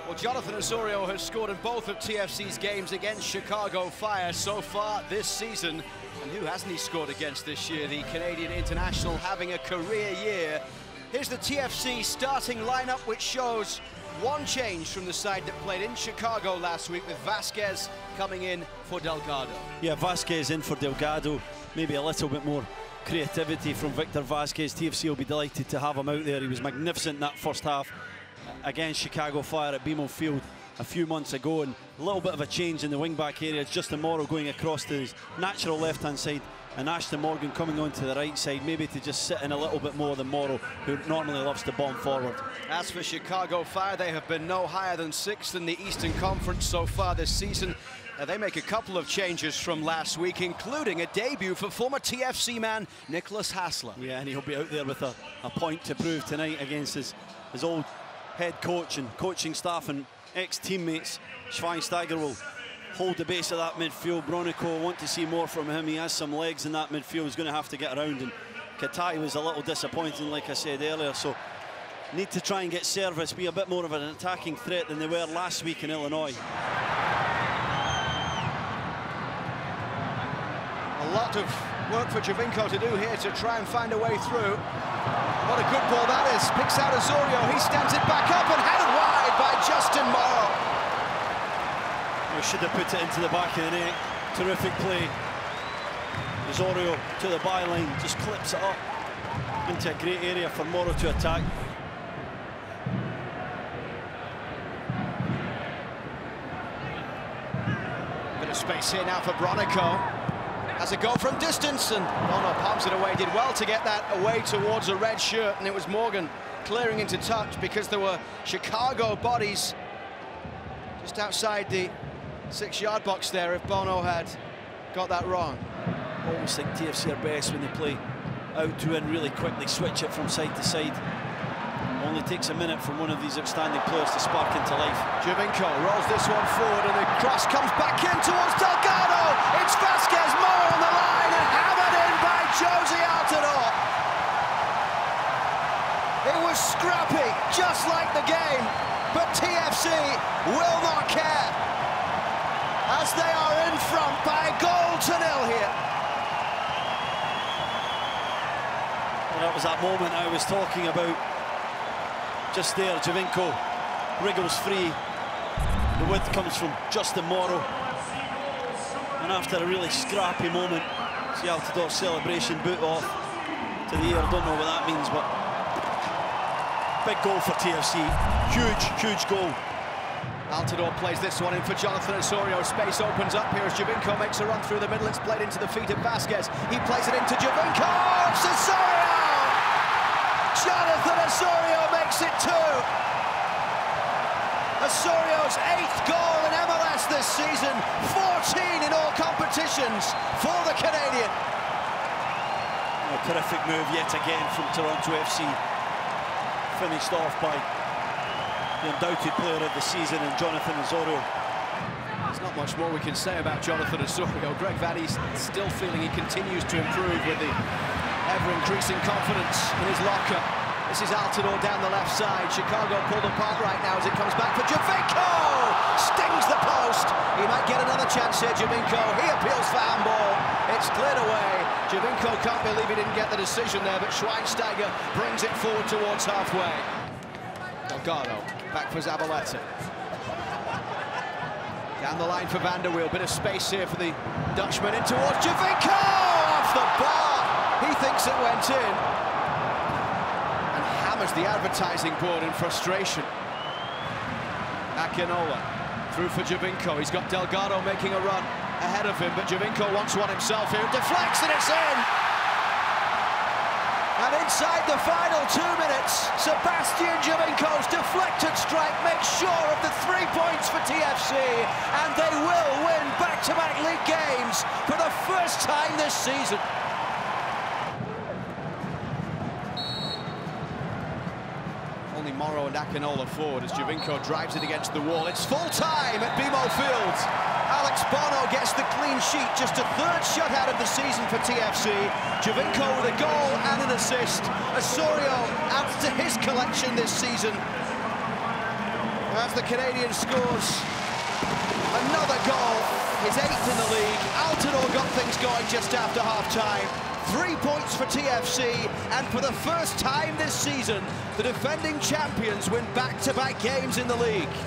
Well, Jonathan Osorio has scored in both of TFC's games against Chicago Fire so far this season. And who hasn't he scored against this year? The Canadian international having a career year. Here's the TFC starting lineup, which shows one change from the side that played in Chicago last week, with Vasquez coming in for Delgado. Yeah, Vasquez in for Delgado. Maybe a little bit more creativity from Victor Vasquez. TFC will be delighted to have him out there. He was magnificent in that first half against Chicago Fire at BMO Field a few months ago, and a little bit of a change in the wing-back area. It's Justin Morrow going across to his natural left-hand side, and Ashton Morgan coming onto the right side, maybe to just sit in a little bit more than Morrow, who normally loves to bomb forward. As for Chicago Fire, they have been no higher than 6th in the Eastern Conference so far this season. They make a couple of changes from last week, including a debut for former TFC man Nicholas Hassler. Yeah, and he'll be out there with a point to prove tonight against his old head coach and coaching staff and ex-teammates. Schweinsteiger will hold the base of that midfield. Bronico, want to see more from him. He has some legs in that midfield. He's going to have to get around, and Katai was a little disappointing, like I said earlier, so need to try and get service, be a bit more of an attacking threat than they were last week in Illinois. A lot of work for Giovinco to do here to try and find a way through. What a good ball that is. Picks out Osorio. He stands it back up and headed wide by Justin Morrow. We should have put it into the back of the net. Terrific play. Osorio to the byline, just clips it up into a great area for Morrow to attack. Bit of space here now for Bronico. Has a go from distance, and Bono palms it away. Did well to get that away towards a red shirt, and it was Morgan clearing into touch because there were Chicago bodies just outside the 6-yard box there if Bono had got that wrong. Always think TFC are best when they play out to in really quickly, switch it from side to side. Only takes a minute from one of these outstanding players to spark into life. Giovinco rolls this one forward, and the cross comes back in towards Delgado. It's Vasquez, Morrow on the line, and hammered in by Jozy Altidore. It was scrappy, just like the game, but TFC will not care, as they are in front by a goal to nil here. Well, that was that moment I was talking about. Just there, Giovinco wriggles free. The width comes from Justin Morrow. And after a really scrappy moment, see Altidore celebration, boot off to the air. Don't know what that means, but big goal for TFC. Huge, huge goal. Altidore plays this one in for Jonathan Osorio. Space opens up here as Giovinco makes a run through the middle. It's played into the feet of Vasquez. He plays it into Giovinco. It's Osorio! Jonathan Osorio makes it 2. Osorio's 8th goal in MLS this season, 14 in all competitions for the Canadian. A terrific move yet again from Toronto FC. Finished off by the undoubted player of the season in Jonathan Osorio. There's not much more we can say about Jonathan Osorio. Greg Vaddy's still feeling he continues to improve with the ever-increasing confidence in his locker. This is Altidore down the left side. Chicago pulled apart right now as it comes back for Giovinco. Stings the post. He might get another chance here, Giovinco. He appeals for handball. It's cleared away. Giovinco can't believe he didn't get the decision there, but Schweinsteiger brings it forward towards halfway. Delgado back for Zabaleta. Down the line for Van der Wiel. Bit of space here for the Dutchman in towards Giovinco. Off the bar. He thinks it went in, and hammers the advertising board in frustration. Akinola through for Giovinco. He's got Delgado making a run ahead of him, but Giovinco wants one himself here. Deflects, and it's in. And inside the final 2 minutes, Sebastian Giovinco's deflected strike makes sure of the 3 points for TFC, and they will win back-to-back league games for the first time this season. Only Morrow and Akinola forward as Giovinco drives it against the wall. It's full time at BMO Field. Alex Bono gets the clean sheet, just a 3rd shutout of the season for TFC. Giovinco with a goal and an assist. Osorio adds to his collection this season. as the Canadian scores another goal, his 8th in the league. Altidore got things going just after half-time. 3 points for TFC, and for the first time this season, the defending champions win back-to-back games in the league.